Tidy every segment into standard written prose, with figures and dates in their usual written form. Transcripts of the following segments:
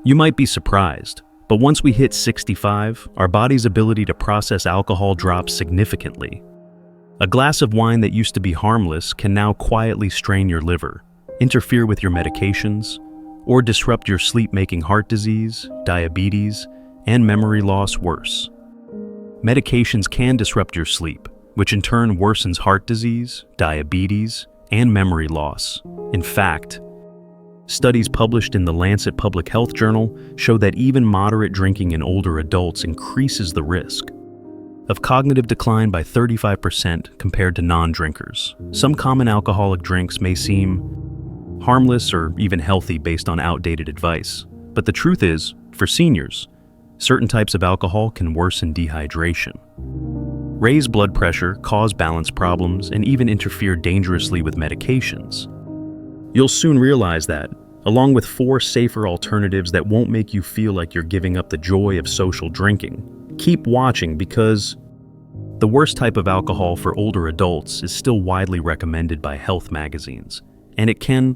You might be surprised, but once we hit 65, our body's ability to process alcohol drops significantly. A glass of wine that used to be harmless can now quietly strain your liver, interfere with your medications, or disrupt your sleep, making heart disease, diabetes, and memory loss worse. Medications can disrupt your sleep, which in turn worsens heart disease, diabetes, and memory loss. In fact, studies published in the Lancet Public Health Journal show that even moderate drinking in older adults increases the risk of cognitive decline by 35% compared to non-drinkers. Some common alcoholic drinks may seem harmless or even healthy based on outdated advice, but the truth is, for seniors, certain types of alcohol can worsen dehydration, raise blood pressure, cause balance problems, and even interfere dangerously with medications. You'll soon realize that, along with 4 safer alternatives that won't make you feel like you're giving up the joy of social drinking. Keep watching, because the worst type of alcohol for older adults is still widely recommended by health magazines, and it can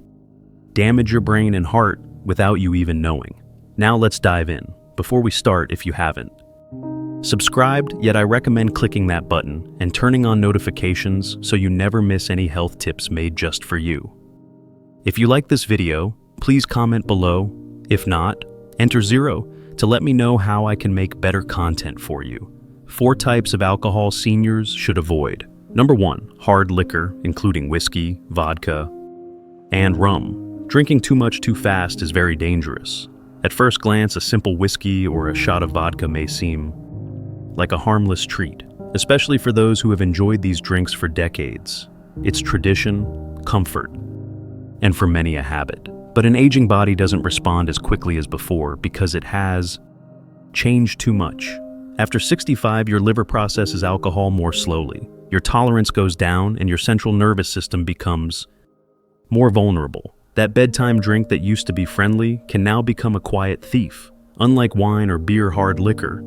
damage your brain and heart without you even knowing. Now let's dive in. Before we start, if you haven't subscribed yet, I recommend clicking that button and turning on notifications so you never miss any health tips made just for you. If you like this video, please comment below. If not, enter 0 to let me know how I can make better content for you. 4 types of alcohol seniors should avoid. Number 1, hard liquor, including whiskey, vodka, and rum. Drinking too much too fast is very dangerous. At first glance, a simple whiskey or a shot of vodka may seem like a harmless treat, especially for those who have enjoyed these drinks for decades. It's tradition, comfort, and for many a habit. But an aging body doesn't respond as quickly as before because it has changed too much. After 65, your liver processes alcohol more slowly. Your tolerance goes down and your central nervous system becomes more vulnerable. That bedtime drink that used to be friendly can now become a quiet thief. Unlike wine or beer, hard liquor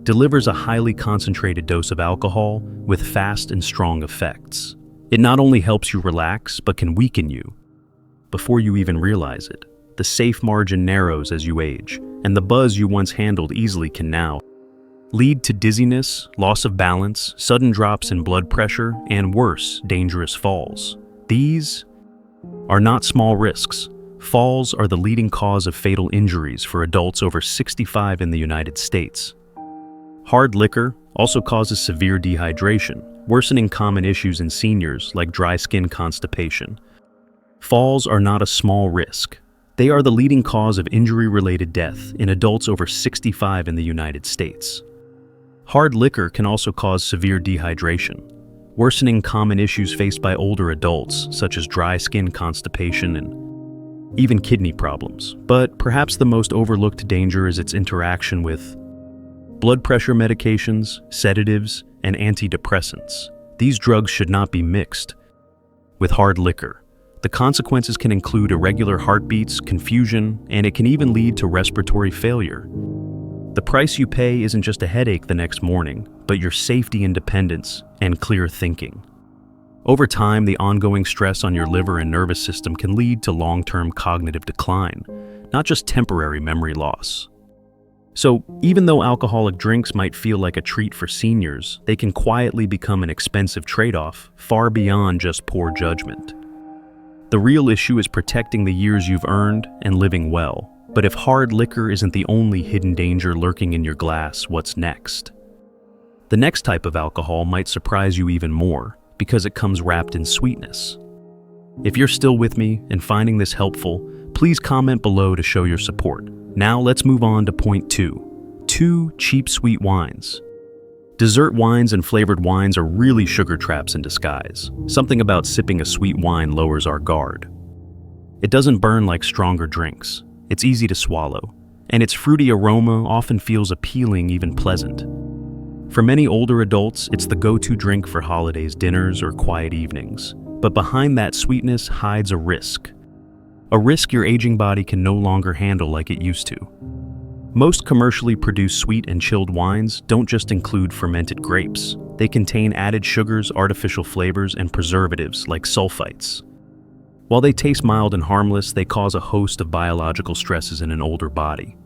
delivers a highly concentrated dose of alcohol with fast and strong effects. It not only helps you relax, but can weaken you before you even realize it. The safe margin narrows as you age, and the buzz you once handled easily can now lead to dizziness, loss of balance, sudden drops in blood pressure, and worse, dangerous falls. These are not small risks. Falls are the leading cause of fatal injuries for adults over 65 in the United States. Hard liquor also causes severe dehydration, worsening common issues in seniors like dry skin, constipation. Falls are not a small risk. They are the leading cause of injury-related death in adults over 65 in the United States. Hard liquor can also cause severe dehydration, worsening common issues faced by older adults, such as dry skin, constipation, and even kidney problems. But perhaps the most overlooked danger is its interaction with blood pressure medications, sedatives, and antidepressants. These drugs should not be mixed with hard liquor. The consequences can include irregular heartbeats, confusion, and it can even lead to respiratory failure. The price you pay isn't just a headache the next morning, but your safety, independence, and clear thinking. Over time, the ongoing stress on your liver and nervous system can lead to long-term cognitive decline, not just temporary memory loss. So, even though alcoholic drinks might feel like a treat for seniors, they can quietly become an expensive trade-off, far beyond just poor judgment. The real issue is protecting the years you've earned and living well. But if hard liquor isn't the only hidden danger lurking in your glass, what's next? The next type of alcohol might surprise you even more because it comes wrapped in sweetness. If you're still with me and finding this helpful, please comment below to show your support. Now let's move on to point 2. 2 cheap sweet wines. Dessert wines and flavored wines are really sugar traps in disguise. Something about sipping a sweet wine lowers our guard. It doesn't burn like stronger drinks. It's easy to swallow, and its fruity aroma often feels appealing, even pleasant. For many older adults, it's the go-to drink for holidays, dinners, or quiet evenings. But behind that sweetness hides a risk. A risk your aging body can no longer handle like it used to. Most commercially produced sweet and chilled wines don't just include fermented grapes. They contain added sugars, artificial flavors, and preservatives like sulfites. While they taste mild and harmless, they cause a host of biological stresses in an older body.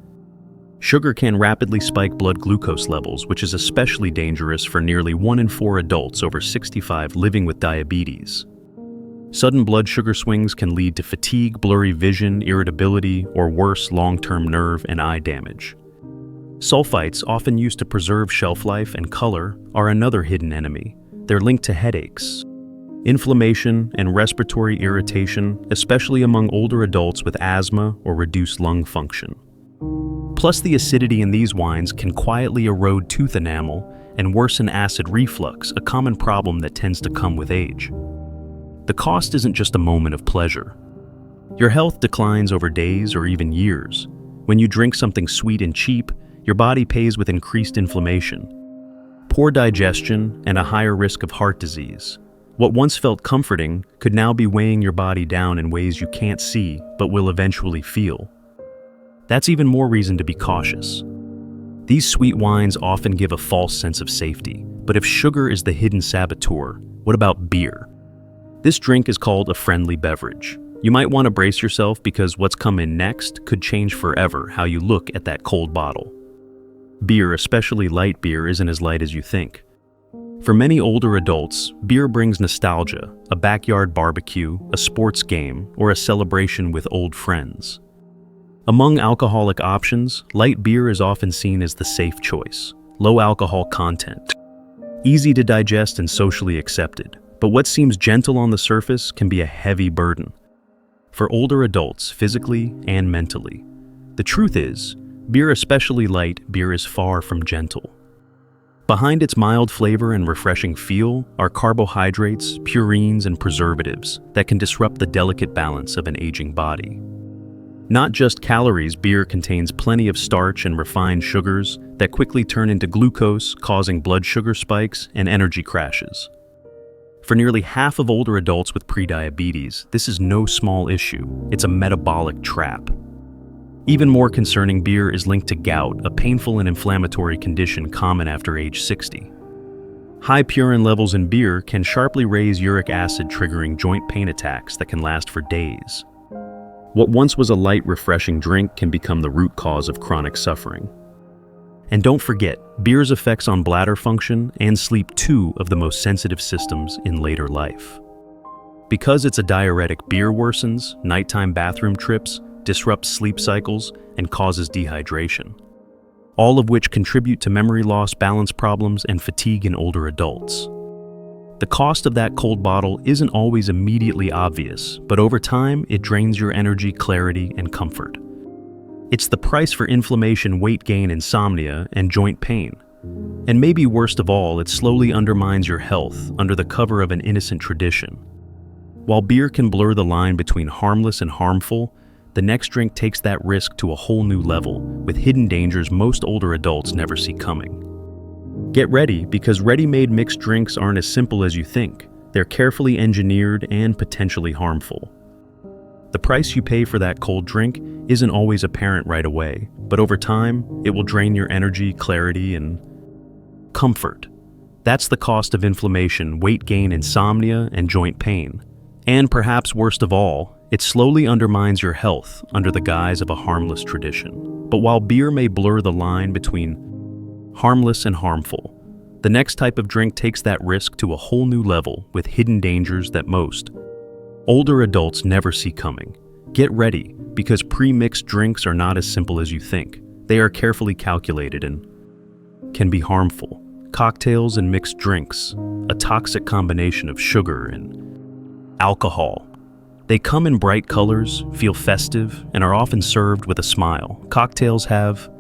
Sugar can rapidly spike blood glucose levels, which is especially dangerous for nearly 1 in 4 adults over 65 living with diabetes. Sudden blood sugar swings can lead to fatigue, blurry vision, irritability, or worse, long-term nerve and eye damage. Sulfites, often used to preserve shelf life and color, are another hidden enemy. They're linked to headaches, inflammation, and respiratory irritation, especially among older adults with asthma or reduced lung function. Plus, the acidity in these wines can quietly erode tooth enamel and worsen acid reflux, a common problem that tends to come with age. The cost isn't just a moment of pleasure. Your health declines over days or even years. When you drink something sweet and cheap, your body pays with increased inflammation, poor digestion, and a higher risk of heart disease. What once felt comforting could now be weighing your body down in ways you can't see but will eventually feel. That's even more reason to be cautious. These sweet wines often give a false sense of safety, but if sugar is the hidden saboteur, what about beer? This drink is called a friendly beverage. You might want to brace yourself because what's come in next could change forever how you look at that cold bottle. Beer, especially light beer, isn't as light as you think. For many older adults, beer brings nostalgia, a backyard barbecue, a sports game, or a celebration with old friends. Among alcoholic options, light beer is often seen as the safe choice, low alcohol content, easy to digest and socially accepted. But what seems gentle on the surface can be a heavy burden for older adults, physically and mentally. The truth is, beer, especially light beer, is far from gentle. Behind its mild flavor and refreshing feel are carbohydrates, purines, and preservatives that can disrupt the delicate balance of an aging body. Not just calories, beer contains plenty of starch and refined sugars that quickly turn into glucose, causing blood sugar spikes and energy crashes. For nearly half of older adults with prediabetes, this is no small issue. It's a metabolic trap. Even more concerning, beer is linked to gout, a painful and inflammatory condition common after age 60. High purine levels in beer can sharply raise uric acid, triggering joint pain attacks that can last for days. What once was a light, refreshing drink can become the root cause of chronic suffering. And don't forget, beer's effects on bladder function and sleep, two of the most sensitive systems in later life. Because it's a diuretic, beer worsens nighttime bathroom trips, disrupts sleep cycles, and causes dehydration, all of which contribute to memory loss, balance problems, and fatigue in older adults. The cost of that cold bottle isn't always immediately obvious, but over time, it drains your energy, clarity, and comfort. It's the price for inflammation, weight gain, insomnia, and joint pain. And maybe worst of all, it slowly undermines your health under the cover of an innocent tradition. While beer can blur the line between harmless and harmful, the next drink takes that risk to a whole new level, with hidden dangers most older adults never see coming. Get ready, because ready-made mixed drinks aren't as simple as you think. They're carefully engineered and potentially harmful. The price you pay for that cold drink isn't always apparent right away, but over time, it will drain your energy, clarity, and comfort. That's the cost of inflammation, weight gain, insomnia, and joint pain. And perhaps worst of all, it slowly undermines your health under the guise of a harmless tradition. But while beer may blur the line between harmless and harmful, the next type of drink takes that risk to a whole new level with hidden dangers that most older adults never see coming. Get ready, because pre-mixed drinks are not as simple as you think. They are carefully calculated and can be harmful. Cocktails and mixed drinks, a toxic combination of sugar and alcohol. They come in bright colors, feel festive, and are often served with a smile. Cocktails have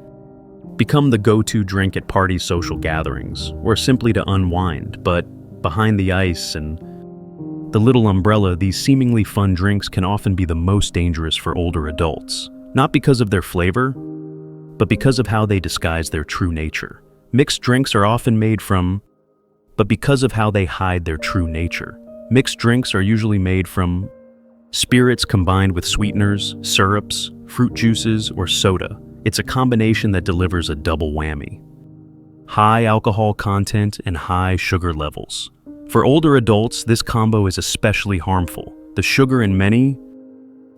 become the go-to drink at parties, social gatherings, or simply to unwind, but behind the ice and the little umbrella, these seemingly fun drinks can often be the most dangerous for older adults. Not because of their flavor, but because of how they disguise their true nature. Mixed drinks are often made but because of how they hide their true nature. Mixed drinks are usually made from spirits combined with sweeteners, syrups, fruit juices, or soda. It's a combination that delivers a double whammy: high alcohol content and high sugar levels. For older adults, this combo is especially harmful. The sugar in many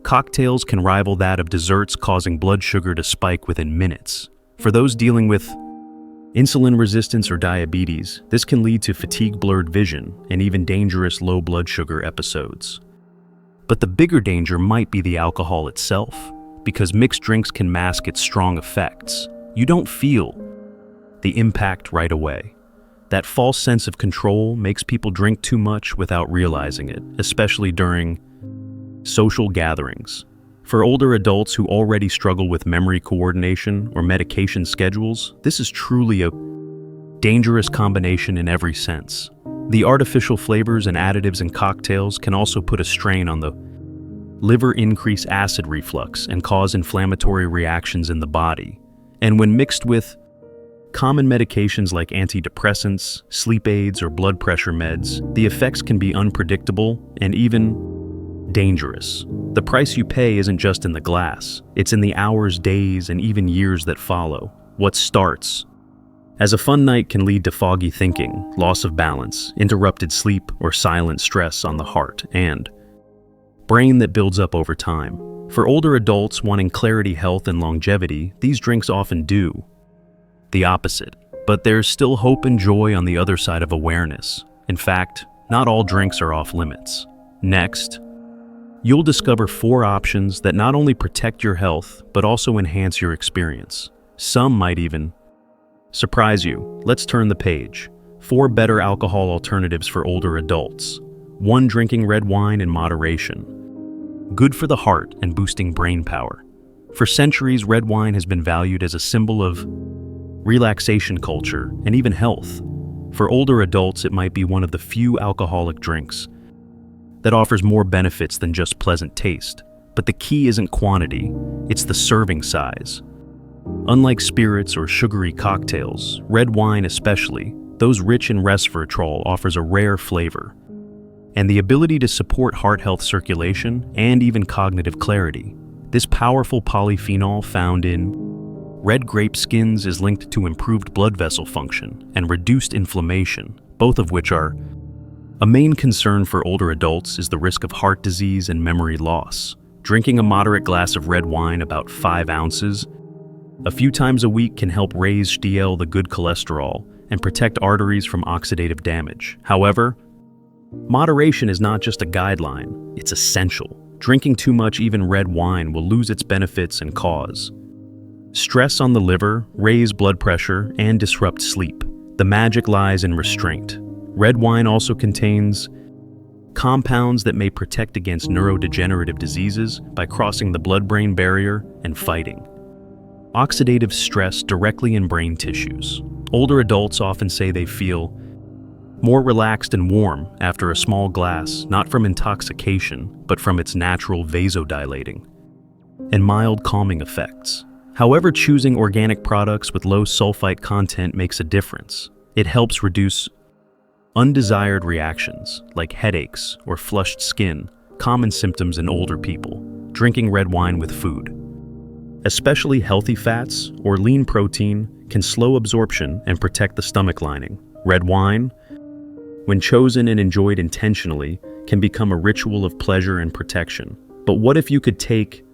cocktails can rival that of desserts, causing blood sugar to spike within minutes. For those dealing with insulin resistance or diabetes, this can lead to fatigue, blurred vision, and even dangerous low blood sugar episodes. But the bigger danger might be the alcohol itself, because mixed drinks can mask its strong effects. You don't feel the impact right away. That false sense of control makes people drink too much without realizing it, especially during social gatherings. For older adults who already struggle with memory coordination or medication schedules, this is truly a dangerous combination in every sense. The artificial flavors and additives in cocktails can also put a strain on the liver, increase acid reflux, and cause inflammatory reactions in the body. And when mixed with common medications like antidepressants, sleep aids, or blood pressure meds, the effects can be unpredictable and even dangerous. The price you pay isn't just in the glass, it's in the hours, days, and even years that follow. What starts as a fun night can lead to foggy thinking, loss of balance, interrupted sleep, or silent stress on the heart and brain that builds up over time. For older adults wanting clarity, health, and longevity, these drinks often do the opposite. But there's still hope and joy on the other side of awareness. In fact, not all drinks are off limits. Next, you'll discover 4 options that not only protect your health, but also enhance your experience. Some might even surprise you. Let's turn the page. 4 better alcohol alternatives for older adults. 1. Drinking red wine in moderation. Good for the heart and boosting brain power. For centuries, red wine has been valued as a symbol of relaxation culture and even health. For older adults, it might be one of the few alcoholic drinks that offers more benefits than just pleasant taste. But the key isn't quantity, it's the serving size. Unlike spirits or sugary cocktails, red wine especially, those rich in resveratrol, offers a rare flavor and the ability to support heart health, circulation, and even cognitive clarity. This powerful polyphenol found in red grape skins is linked to improved blood vessel function and reduced inflammation, both of which are a main concern for older adults. Is the risk of heart disease and memory loss. Drinking a moderate glass of red wine, about 5 ounces, a few times a week can help raise HDL, the good cholesterol, and protect arteries from oxidative damage. However, moderation is not just a guideline, it's essential. Drinking too much, even red wine, will lose its benefits and cause stress on the liver, raise blood pressure, and disrupt sleep. The magic lies in restraint. Red wine also contains compounds that may protect against neurodegenerative diseases by crossing the blood-brain barrier and fighting oxidative stress directly in brain tissues. Older adults often say they feel more relaxed and warm after a small glass, not from intoxication, but from its natural vasodilating and mild calming effects. However, choosing organic products with low sulfite content makes a difference. It helps reduce undesired reactions like headaches or flushed skin, common symptoms in older people. Drinking red wine with food, especially healthy fats or lean protein, can slow absorption and protect the stomach lining. Red wine, when chosen and enjoyed intentionally, can become a ritual of pleasure and protection. But what if you could take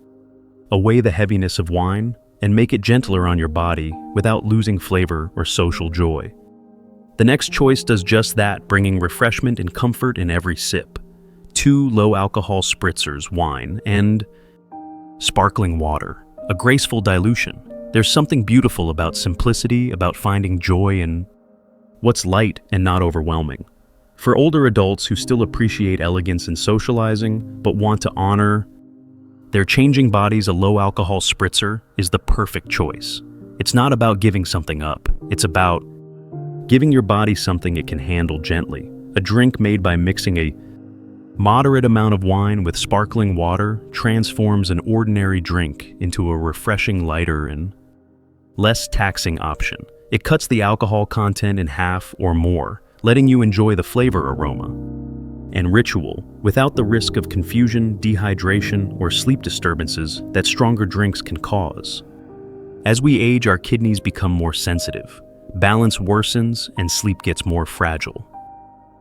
away the heaviness of wine and make it gentler on your body without losing flavor or social joy? The next choice does just that, bringing refreshment and comfort in every sip. 2 low-alcohol Spritzers, wine and sparkling water. A graceful dilution. There's something beautiful about simplicity, about finding joy in what's light and not overwhelming. For older adults who still appreciate elegance in socializing, but want to honor their changing bodies, a low-alcohol Spritzer is the perfect choice. It's not about giving something up. It's about giving your body something it can handle gently. A drink made by mixing a moderate amount of wine with sparkling water transforms an ordinary drink into a refreshing, lighter, and less taxing option. It cuts the alcohol content in half or more, letting you enjoy the flavor, aroma, and ritual without the risk of confusion, dehydration, or sleep disturbances that stronger drinks can cause. As we age, our kidneys become more sensitive, balance worsens, and sleep gets more fragile.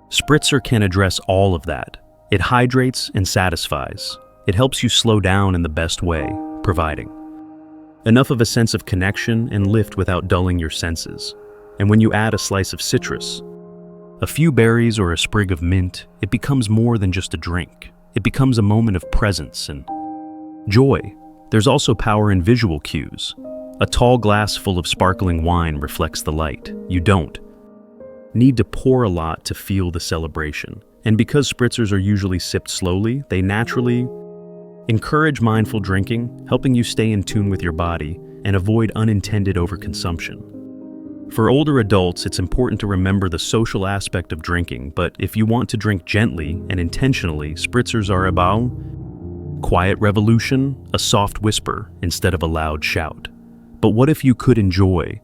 Spritzer can address all of that. It hydrates and satisfies. It helps you slow down in the best way, providing enough of a sense of connection and lift without dulling your senses. And when you add a slice of citrus, a few berries or a sprig of mint, it becomes more than just a drink. It becomes a moment of presence and joy. There's also power in visual cues. A tall glass full of sparkling wine reflects the light. You don't need to pour a lot to feel the celebration. And because spritzers are usually sipped slowly, they naturally encourage mindful drinking, helping you stay in tune with your body and avoid unintended overconsumption. For older adults, it's important to remember the social aspect of drinking, but if you want to drink gently and intentionally, spritzers are about quiet revolution, a soft whisper instead of a loud shout. But what if you could enjoy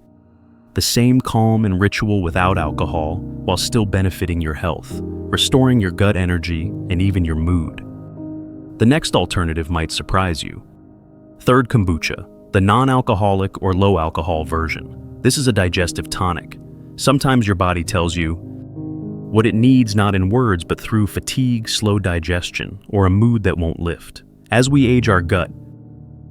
the same calm and ritual without alcohol while still benefiting your health, restoring your gut energy, and even your mood? The next alternative might surprise you. Third, kombucha, the non-alcoholic or low-alcohol version. This is a digestive tonic. Sometimes your body tells you what it needs, not in words, but through fatigue, slow digestion, or a mood that won't lift. As we age, our gut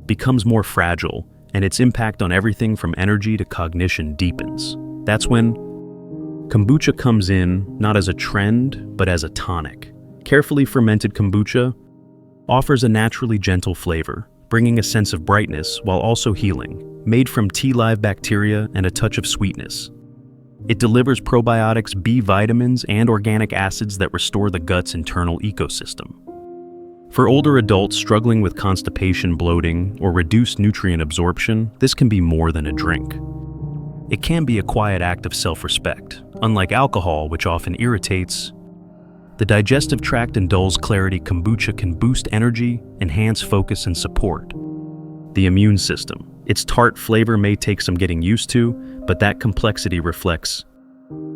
becomes more fragile, and its impact on everything from energy to cognition deepens. That's when kombucha comes in, not as a trend, but as a tonic. Carefully fermented kombucha offers a naturally gentle flavor, bringing a sense of brightness while also healing. Made from tea live bacteria and a touch of sweetness, it delivers probiotics, B vitamins, and organic acids that restore the gut's internal ecosystem. For older adults struggling with constipation, bloating, or reduced nutrient absorption, this can be more than a drink. It can be a quiet act of self-respect. Unlike alcohol, which often irritates the digestive tract and dulls clarity, kombucha can boost energy, enhance focus, and support the immune system. Its tart flavor may take some getting used to, but that complexity reflects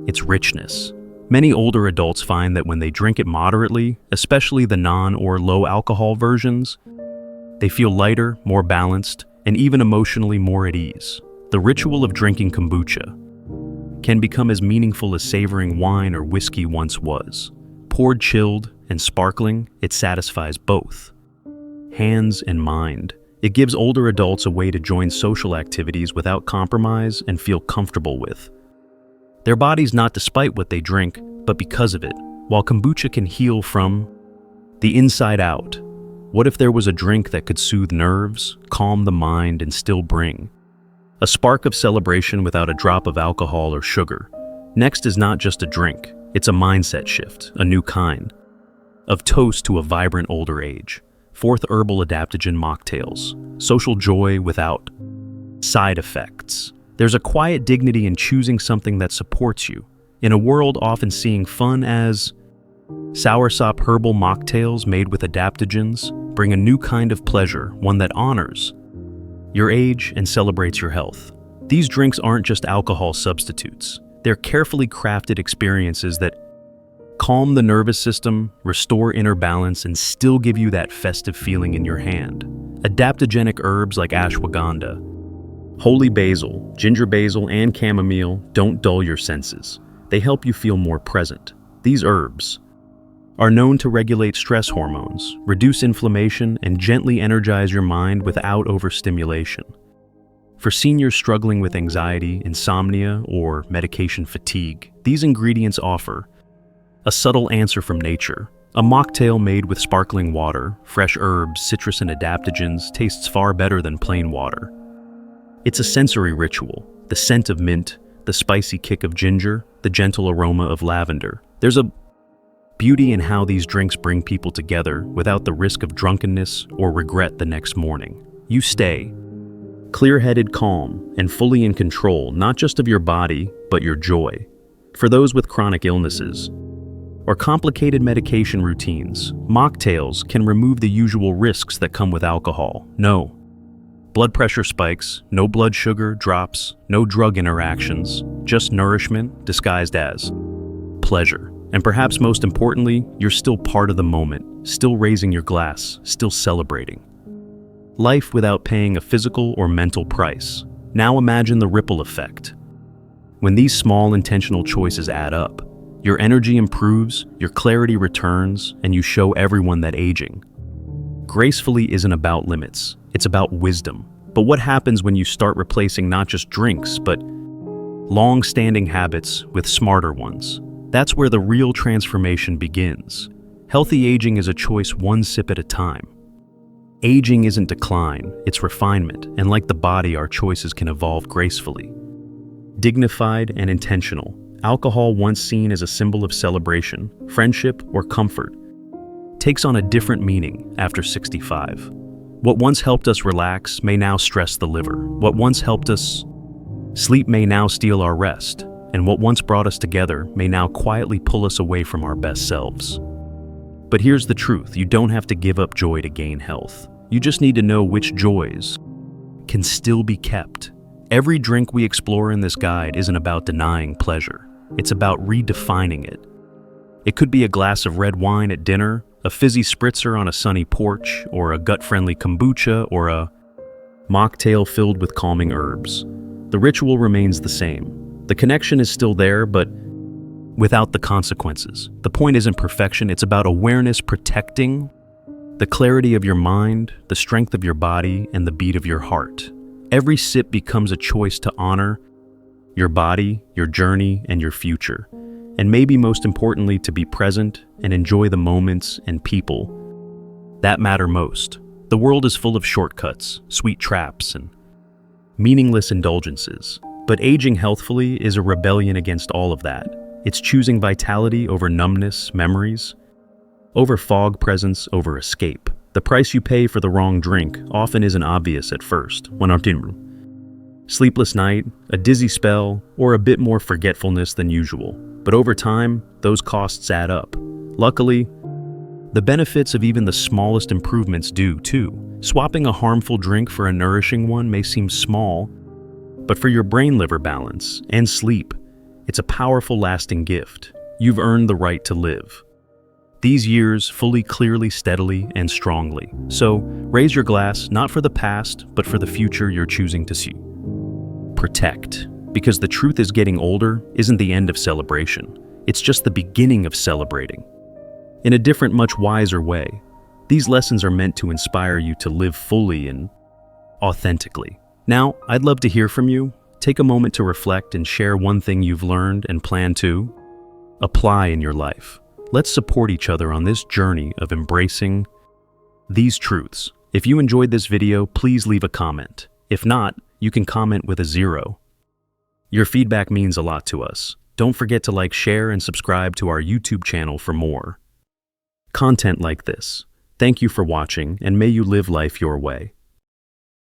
its richness. Many older adults find that when they drink it moderately, especially the non- or low-alcohol versions, they feel lighter, more balanced, and even emotionally more at ease. The ritual of drinking kombucha can become as meaningful as savoring wine or whiskey once was. Poured chilled and sparkling, it satisfies both hands and mind. It gives older adults a way to join social activities without compromise and feel comfortable with their bodies, not despite what they drink, but because of it. While kombucha can heal from the inside out, what if there was a drink that could soothe nerves, calm the mind, and still bring a spark of celebration without a drop of alcohol or sugar? Next is not just a drink. It's a mindset shift, a new kind of toast to a vibrant older age. Fourth, herbal adaptogen mocktails, social joy without side effects. There's a quiet dignity in choosing something that supports you. In a world often seeing fun as soursop, herbal mocktails made with adaptogens bring a new kind of pleasure, one that honors your age and celebrates your health. These drinks aren't just alcohol substitutes. They're carefully crafted experiences that calm the nervous system, restore inner balance, and still give you that festive feeling in your hand. Adaptogenic herbs like ashwagandha, holy basil, ginger basil, and chamomile don't dull your senses. They help you feel more present. These herbs are known to regulate stress hormones, reduce inflammation, and gently energize your mind without overstimulation. For seniors struggling with anxiety, insomnia, or medication fatigue, these ingredients offer a subtle answer from nature. A mocktail made with sparkling water, fresh herbs, citrus, and adaptogens tastes far better than plain water. It's a sensory ritual. The scent of mint, the spicy kick of ginger, the gentle aroma of lavender. There's a beauty in how these drinks bring people together without the risk of drunkenness or regret the next morning. You stay clear-headed, calm, and fully in control, not just of your body, but your joy. For those with chronic illnesses or complicated medication routines, mocktails can remove the usual risks that come with alcohol. No blood pressure spikes, no blood sugar drops, no drug interactions, just nourishment disguised as pleasure. And perhaps most importantly, you're still part of the moment, still raising your glass, still celebrating life without paying a physical or mental price. Now imagine the ripple effect. When these small intentional choices add up, Your energy improves, your clarity returns, and you show everyone that aging gracefully isn't about limits, it's about wisdom. But what happens when you start replacing not just drinks, but long-standing habits with smarter ones? That's where the real transformation begins. Healthy aging is a choice one sip at a time. Aging isn't decline, it's refinement, and like the body, our choices can evolve gracefully. Dignified and intentional, alcohol once seen as a symbol of celebration, friendship, or comfort, takes on a different meaning after 65. What once helped us relax may now stress the liver. What once helped us sleep may now steal our rest. And what once brought us together may now quietly pull us away from our best selves. But here's the truth, you don't have to give up joy to gain health. You just need to know which joys can still be kept. Every drink we explore in this guide isn't about denying pleasure. It's about redefining it. It could be a glass of red wine at dinner, a fizzy spritzer on a sunny porch, or a gut-friendly kombucha, or a mocktail filled with calming herbs. The ritual remains the same. The connection is still there, but without the consequences. The point isn't perfection, it's about awareness protecting the clarity of your mind, the strength of your body, and the beat of your heart. Every sip becomes a choice to honor your body, your journey, and your future. And maybe most importantly, to be present and enjoy the moments and people that matter most. The world is full of shortcuts, sweet traps, and meaningless indulgences. But aging healthfully is a rebellion against all of that. It's choosing vitality over numbness, memories, over fog presence, over escape. The price you pay for the wrong drink often isn't obvious at first. Sleepless night, a dizzy spell, or a bit more forgetfulness than usual. But over time, those costs add up. Luckily, the benefits of even the smallest improvements do too. Swapping a harmful drink for a nourishing one may seem small, but for your brain-liver balance and sleep, it's a powerful, lasting gift. You've earned the right to live these years fully, clearly, steadily, and strongly. So, raise your glass, not for the past, but for the future you're choosing to see. Protect. Because the truth is, getting older isn't the end of celebration. It's just the beginning of celebrating. In a different, much wiser way. These lessons are meant to inspire you to live fully and authentically. Now, I'd love to hear from you. Take a moment to reflect and share one thing you've learned and plan to apply in your life. Let's support each other on this journey of embracing these truths. If you enjoyed this video, please leave a comment. If not, you can comment with a 0. Your feedback means a lot to us. Don't forget to like, share, and subscribe to our YouTube channel for more content like this. Thank you for watching, and may you live life your way.